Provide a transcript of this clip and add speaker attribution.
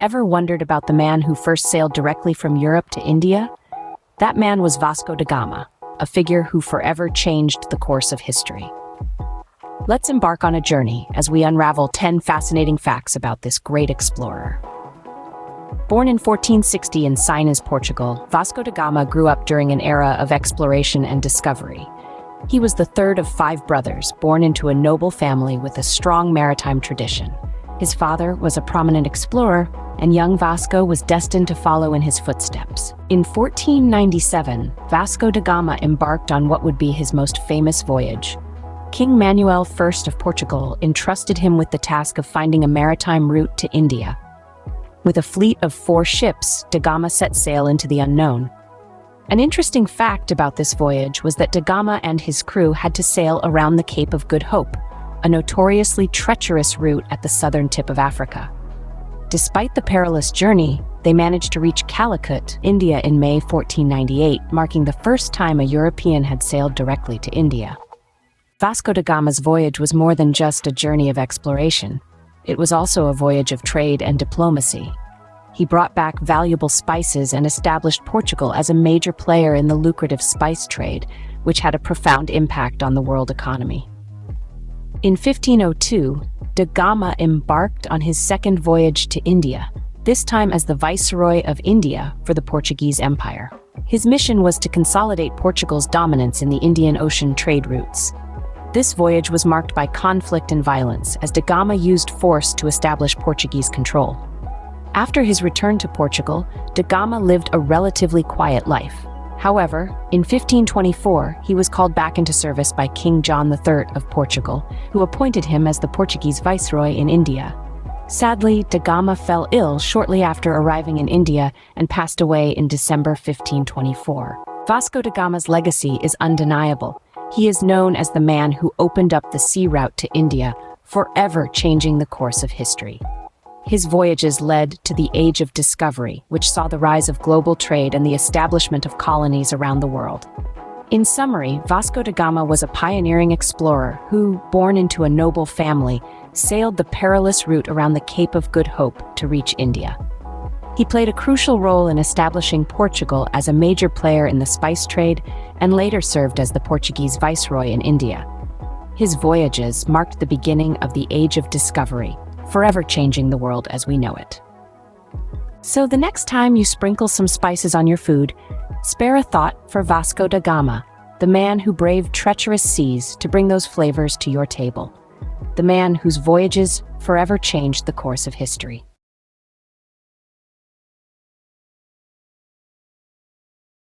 Speaker 1: Ever wondered about the man who first sailed directly from Europe to India? That man was Vasco da Gama, a figure who forever changed the course of history. Let's embark on a journey as we unravel 10 fascinating facts about this great explorer. Born in 1460 in Sines, Portugal, Vasco da Gama grew up during an era of exploration and discovery. He was the third of 5 brothers, born into a noble family with a strong maritime tradition. His father was a prominent explorer, and young Vasco was destined to follow in his footsteps. In 1497, Vasco da Gama embarked on what would be his most famous voyage. King Manuel I of Portugal entrusted him with the task of finding a maritime route to India. With a fleet of 4 ships, da Gama set sail into the unknown. An interesting fact about this voyage was that da Gama and his crew had to sail around the Cape of Good Hope, a notoriously treacherous route at the southern tip of Africa. Despite the perilous journey, they managed to reach Calicut, India in May 1498, marking the first time a European had sailed directly to India. Vasco da Gama's voyage was more than just a journey of exploration. It was also a voyage of trade and diplomacy. He brought back valuable spices and established Portugal as a major player in the lucrative spice trade, which had a profound impact on the world economy. In 1502, da Gama embarked on his second voyage to India, this time as the Viceroy of India for the Portuguese Empire. His mission was to consolidate Portugal's dominance in the Indian Ocean trade routes. This voyage was marked by conflict and violence, as da Gama used force to establish Portuguese control. After his return to Portugal, da Gama lived a relatively quiet life. However, in 1524, he was called back into service by King John III of Portugal, who appointed him as the Portuguese viceroy in India. Sadly, da Gama fell ill shortly after arriving in India and passed away in December 1524. Vasco da Gama's legacy is undeniable. He is known as the man who opened up the sea route to India, forever changing the course of history. His voyages led to the Age of Discovery, which saw the rise of global trade and the establishment of colonies around the world. In summary, Vasco da Gama was a pioneering explorer who, born into a noble family, sailed the perilous route around the Cape of Good Hope to reach India. He played a crucial role in establishing Portugal as a major player in the spice trade and later served as the Portuguese viceroy in India. His voyages marked the beginning of the Age of Discovery, forever changing the world as we know it. So the next time you sprinkle some spices on your food, spare a thought for Vasco da Gama, the man who braved treacherous seas to bring those flavors to your table. The man whose voyages forever changed the course of history.